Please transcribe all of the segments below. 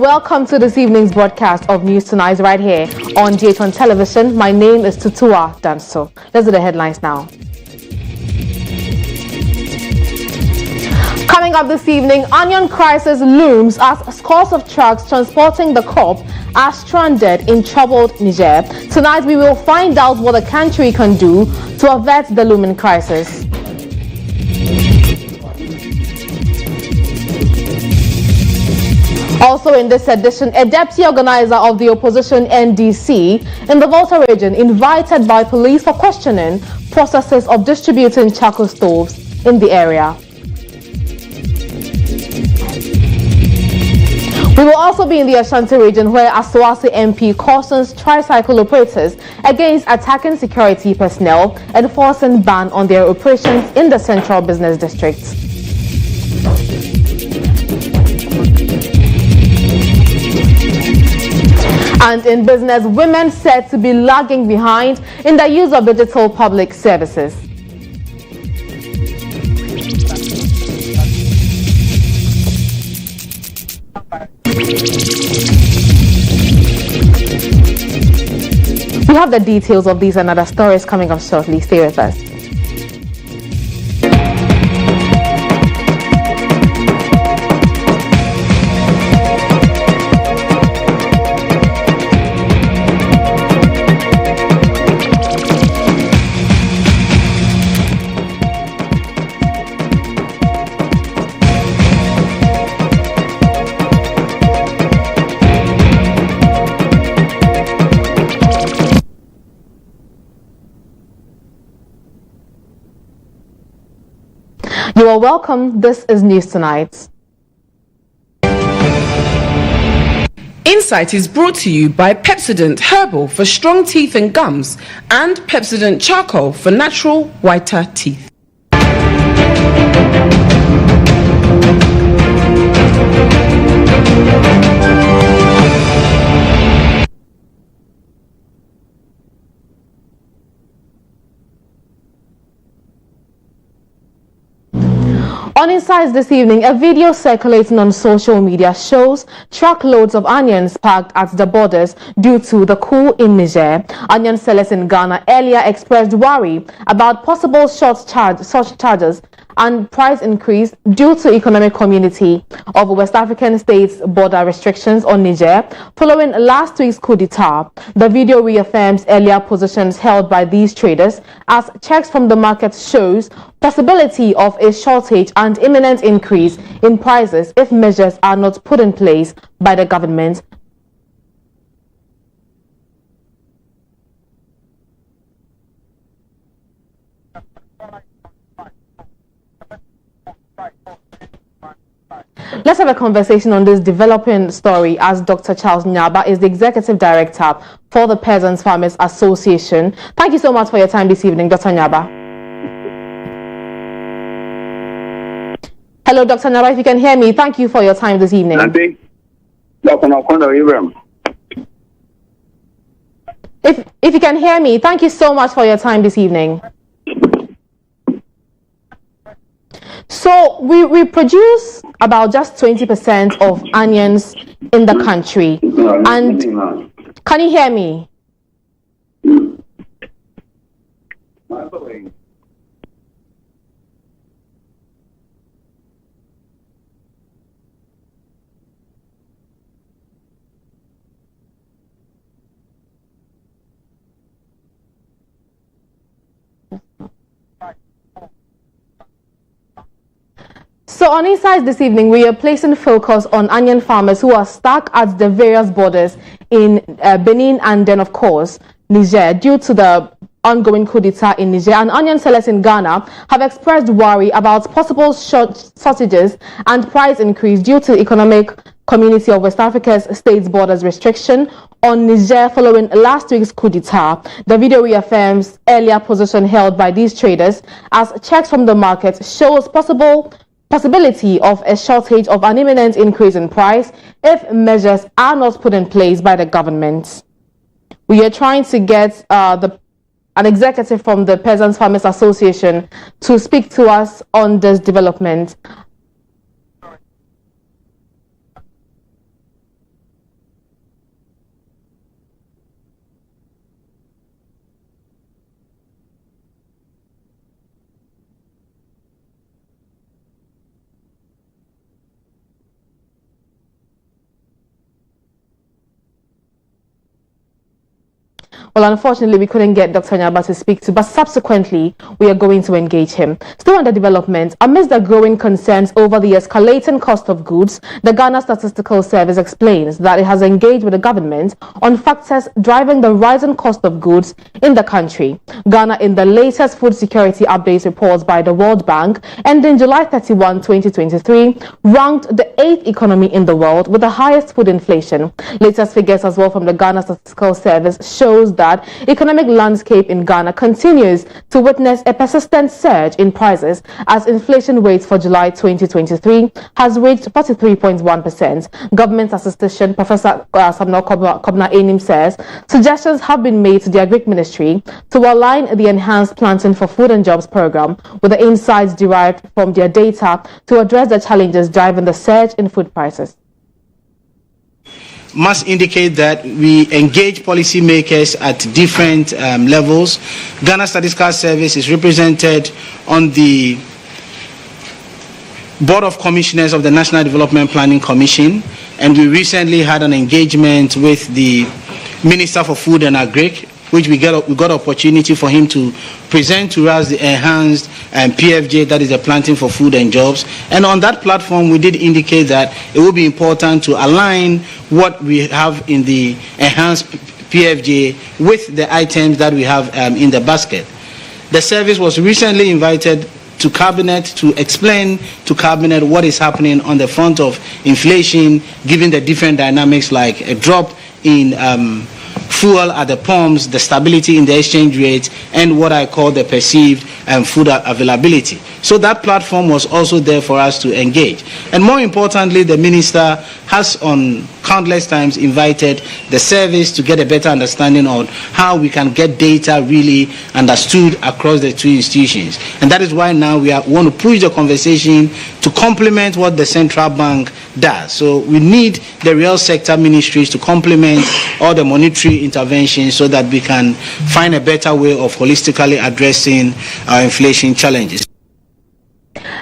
welcome to this evening's broadcast of News Tonight right here on GHOne Television. My name is Tutua Danso. Let's do the headlines now. Coming up this evening, onion crisis looms as scores of trucks transporting the crop are stranded in troubled Niger. Tonight we will find out what the country can do to avert the looming crisis. Also in this edition, a deputy organizer of the opposition NDC in the Volta region invited by police for questioning processes of distributing charcoal stoves in the area. We will also be in the Ashanti region where Aswasi MP cautions tricycle operators against attacking security personnel and forcing ban on their operations in the central business district. And in business, women said to be lagging behind in the use of digital public services. We have the details of these and other stories coming up shortly. Stay with us. You are welcome. This is News Tonight. Insight is brought to you by Pepsodent Herbal for strong teeth and gums and Pepsodent Charcoal for natural whiter teeth. On Insights this evening, a video circulating on social media shows truckloads of onions parked at the borders due to the coup in Niger. Onion sellers in Ghana earlier expressed worry about possible short charges and price increase due to economic community of West African states' border restrictions on Niger following last week's coup d'etat. The video reaffirms earlier positions held by these traders as checks from the market shows possibility of a shortage and imminent increase in prices if measures are not put in place by the government. Let's have a conversation on this developing story as Dr. Charles Nyaba is the Executive Director for the Peasants Farmers Association. Thank you so much for your time this evening, Dr. Nyaba. Hello, Dr. Nyaba, if you can hear me, thank you for your time this evening. If you can hear me, thank you so much for your time this evening. So we produce about just 20% of onions in the country. And can you hear me? So on Insights this evening, we are placing focus on onion farmers who are stuck at the various borders in Benin and then, of course, Niger due to the ongoing coup d'etat in Niger. And onion sellers in Ghana have expressed worry about possible shortages and price increase due to economic community of West Africa's states borders restriction on Niger following last week's coup d'etat. The video reaffirms earlier position held by these traders as checks from the market shows possibility of a shortage of an imminent increase in price if measures are not put in place by the government. We are trying to get an executive from the Peasants Farmers Association to speak to us on this development. Well, unfortunately, we couldn't get Dr. Nyaba to speak to, but subsequently, we are going to engage him. Still under development, amidst the growing concerns over the escalating cost of goods, the Ghana Statistical Service explains that it has engaged with the government on factors driving the rising cost of goods in the country. Ghana, in the latest food security update reports by the World Bank, ending July 31, 2023, ranked the 8th economy in the world with the highest food inflation. Latest figures as well from the Ghana Statistical Service shows that economic landscape in Ghana continues to witness a persistent surge in prices as inflation rates for July 2023 has reached 43.1%. Government statistician Professor Samuel Kobna Enim says suggestions have been made to the Agric Ministry to align the Enhanced Planting for Food and Jobs program with the insights derived from their data to address the challenges driving the surge in food prices. Must indicate that we engage policymakers at different levels. Ghana Statistical Service is represented on the Board of Commissioners of the National Development Planning Commission, and we recently had an engagement with the Minister for Food and Agric, which we got opportunity for him to present to us the enhanced PFJ, that is the Planting for Food and Jobs. And on that platform, we did indicate that it would be important to align what we have in the enhanced PFJ with the items that we have in the basket. The service was recently invited to Cabinet to explain to Cabinet what is happening on the front of inflation, given the different dynamics like a drop in fuel at the pumps, the stability in the exchange rate, and what I call the perceived food availability. So that platform was also there for us to engage. And more importantly, the minister has on countless times invited the service to get a better understanding on how we can get data really understood across the two institutions. And that is why now we want to push the conversation to complement what the central bank does. So we need the real sector ministries to complement all the monetary interventions so that we can find a better way of holistically addressing our inflation challenges.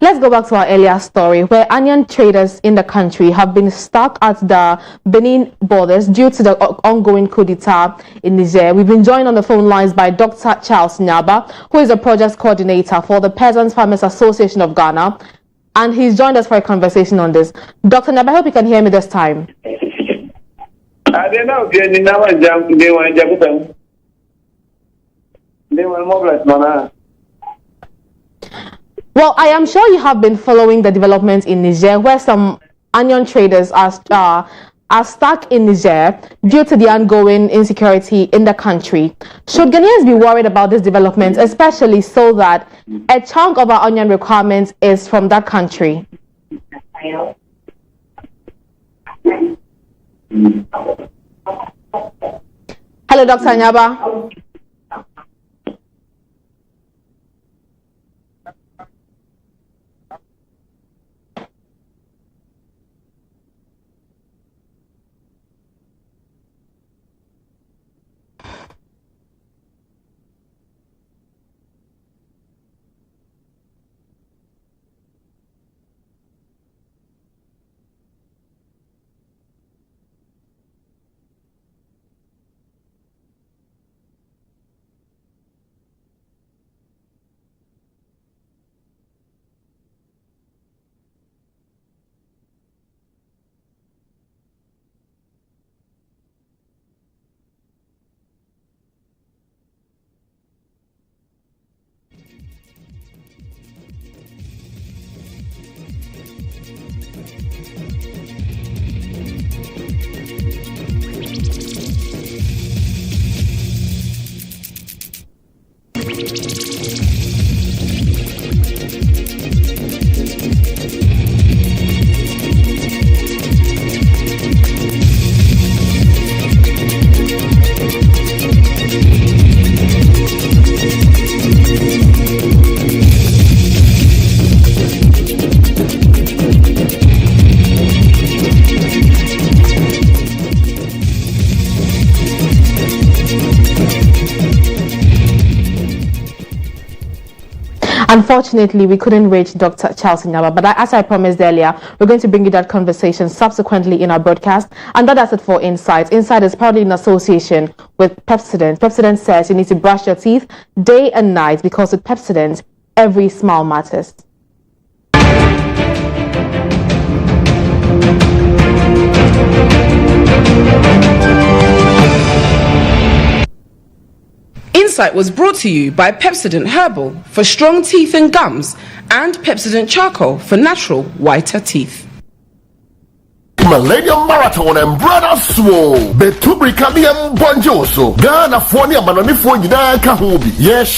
Let's go back to our earlier story where onion traders in the country have been stuck at the Benin borders due to the ongoing coup d'etat in Niger. We've been joined on the phone lines by Dr. Charles Nyaba, who is a project coordinator for the Peasants Farmers Association of Ghana, and he's joined us for a conversation on this. Dr. Nyaba, I hope you can hear me this time. Well, I am sure you have been following the developments in Niger, where some onion traders are stuck in Niger due to the ongoing insecurity in the country. Should Ghanaians be worried about this development, especially so that a chunk of our onion requirements is from that country? Hello, Dr. Nyaba. Unfortunately, we couldn't reach Dr. Charles Nyaba, but as I promised earlier, we're going to bring you that conversation subsequently in our broadcast. And that's it for Insight. Insight is proudly in association with Pepsodent. Pepsodent says you need to brush your teeth day and night because with Pepsodent, every smile matters. Insight was brought to you by Pepsodent Herbal for strong teeth and gums and Pepsodent Charcoal for natural whiter teeth. Millennium Marathon and Brother Swow. Betubri Kamiam Bonjoso. Ghana Fonia Manoni Fonina Kahubi. Yes,